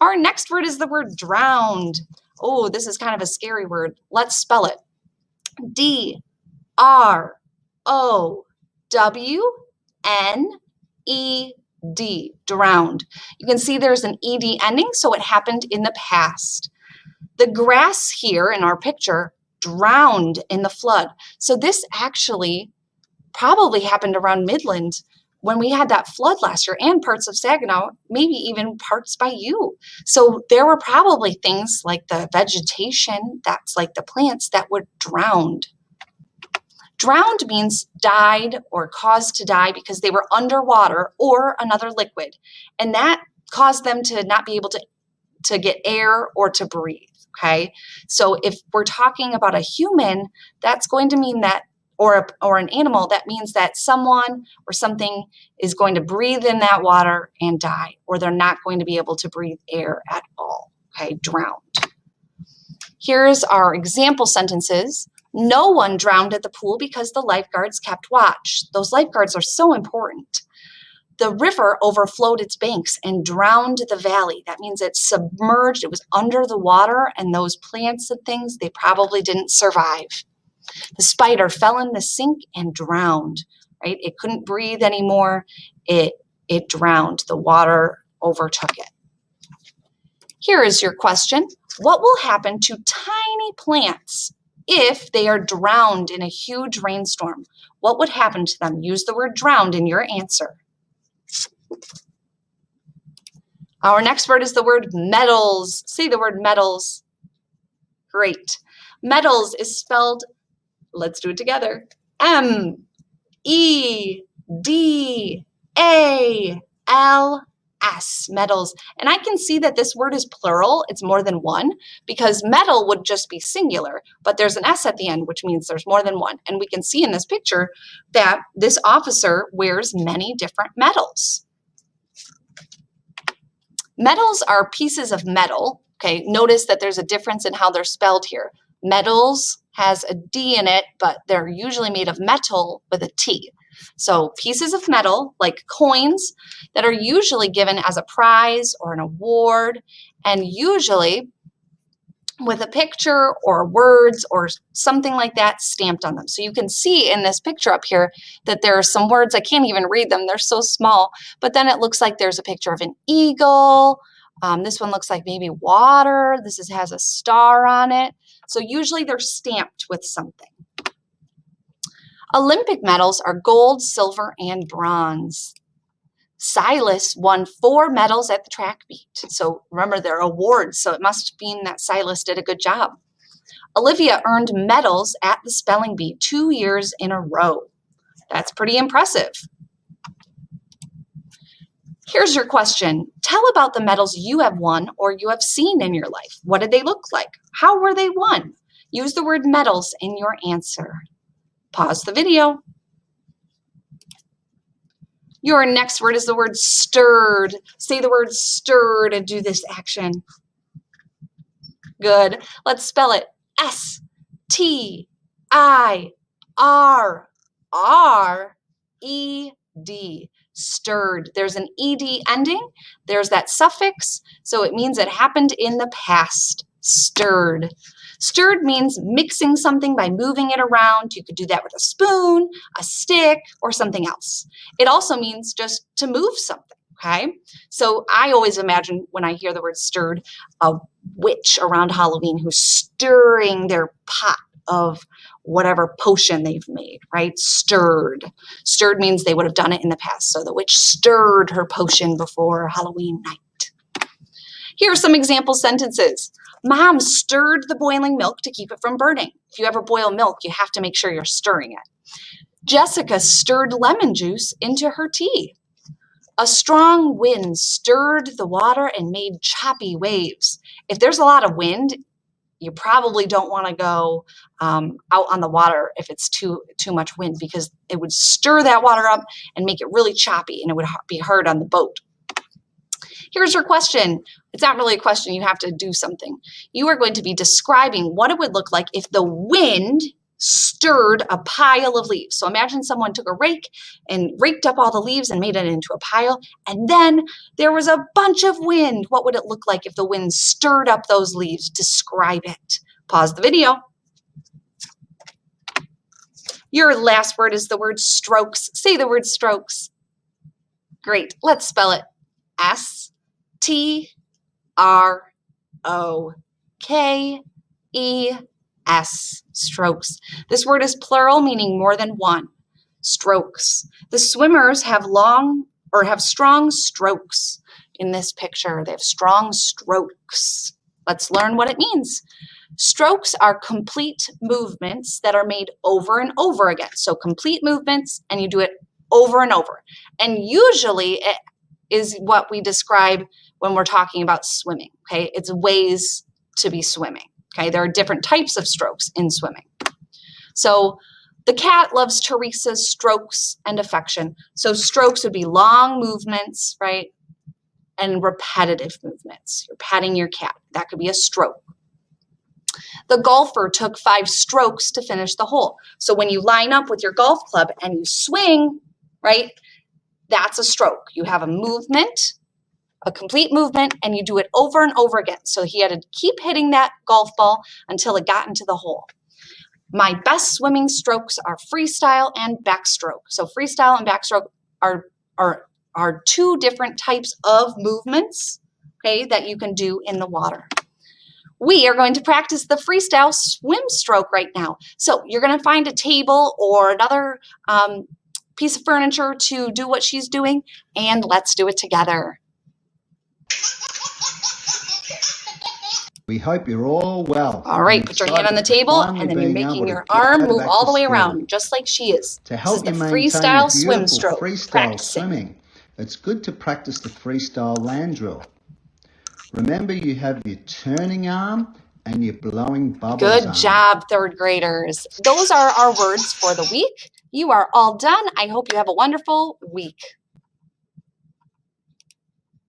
Our next word is the word drowned. Oh, this is kind of a scary word. Let's spell it. D-R-O-W-N-E-D, drowned. You can see there's an ED ending, so it happened in the past. The grass here in our picture drowned in the flood. So this actually probably happened around Midland when we had that flood last year, and parts of Saginaw, maybe even parts by you. So there were probably things like the vegetation, that's like the plants, that were drowned. Drowned means died or caused to die because they were underwater or another liquid, and that caused them to not be able to get air or to breathe, okay? So if we're talking about a human, that's going to mean that, or an animal, that means that someone or something is going to breathe in that water and die, or they're not going to be able to breathe air at all, okay? Drowned. Here's our example sentences. No one drowned at the pool because the lifeguards kept watch. Those lifeguards are so important. The river overflowed its banks and drowned the valley. That means it submerged, it was under the water, and those plants and things, they probably didn't survive. The spider fell in the sink and drowned, right? It couldn't breathe anymore. It drowned. The water overtook it. Here is your question. What will happen to tiny plants if they are drowned in a huge rainstorm? What would happen to them? Use the word drowned in your answer. Our next word is the word metals. Say the word metals. Great. Metals is spelled, let's do it together, M-E-D-A-L-S, metals. And I can see that this word is plural. It's more than one, because metal would just be singular, but there's an S at the end, which means there's more than one. And we can see in this picture that this officer wears many different metals. Metals are pieces of metal. Okay, notice that there's a difference in how they're spelled here. Metals has a D in it, but they're usually made of metal with a T. So pieces of metal, like coins, that are usually given as a prize or an award, and usually with a picture or words or something like that stamped on them. So you can see in this picture up here that there are some words, I can't even read them, they're so small, but then it looks like there's a picture of an eagle. This one looks like maybe water. This has a star on it. So usually they're stamped with something. Olympic medals are gold, silver, and bronze. Silas won 4 medals at the track meet. So remember, they're awards, so it must mean that Silas did a good job. Olivia earned medals at the spelling bee 2 years in a row. That's pretty impressive. Here's your question. Tell about the medals you have won or you have seen in your life. What did they look like? How were they won? Use the word medals in your answer. Pause the video. Your next word is the word stirred. Say the word stirred and do this action. Good. Let's spell it. S-T-I-R-R-E-D. Stirred. There's an ED ending. There's that suffix. So it means it happened in the past. Stirred. Stirred means mixing something by moving it around. You could do that with a spoon, a stick, or something else. It also means just to move something, okay? So I always imagine when I hear the word stirred, a witch around Halloween who's stirring their pot of whatever potion they've made, right? Stirred. Stirred means they would have done it in the past. So the witch stirred her potion before Halloween night. Here are some example sentences. Mom stirred the boiling milk to keep it from burning. If you ever boil milk, you have to make sure you're stirring it. Jessica stirred lemon juice into her tea. A strong wind stirred the water and made choppy waves. If there's a lot of wind, you probably don't want to go out on the water if it's too much wind, because it would stir that water up and make it really choppy, and it would be hard on the boat. Here's your question. It's not really a question. You have to do something. You are going to be describing what it would look like if the wind stirred a pile of leaves. So imagine someone took a rake and raked up all the leaves and made it into a pile, and then there was a bunch of wind. What would it look like if the wind stirred up those leaves? Describe it. Pause the video. Your last word is the word strokes. Say the word strokes. Great. Let's spell it. S-T-R-O-K-E-S. Strokes. This word is plural, meaning more than one. Strokes. The swimmers have strong strokes in this picture. They have strong strokes. Let's learn what it means. Strokes are complete movements that are made over and over again. So complete movements, and you do it over and over. And usually it is what we describe when we're talking about swimming, okay? It's ways to be swimming, okay? There are different types of strokes in swimming. So the cat loves Teresa's strokes and affection. So strokes would be long movements, right? And repetitive movements. You're patting your cat. That could be a stroke. The golfer took 5 strokes to finish the hole. So when you line up with your golf club and you swing, right, that's a stroke. You have a movement, a complete movement, and you do it over and over again. So he had to keep hitting that golf ball until it got into the hole. My best swimming strokes are freestyle and backstroke. So freestyle and backstroke are 2 different types of movements, okay, that you can do in the water. We are going to practice the freestyle swim stroke right now. So you're going to find a table or another piece of furniture to do what she's doing, and let's do it together. We hope you're all well. All right, put your hand on the table, and then you're making your arm move all the way around, just like she is. To help you maintain freestyle swim stroke. Freestyle swimming, it's good to practice the freestyle land drill. Remember, you have your turning arm and your blowing bubbles arm. Good job, third graders. Those are our words for the week. You are all done. I hope you have a wonderful week.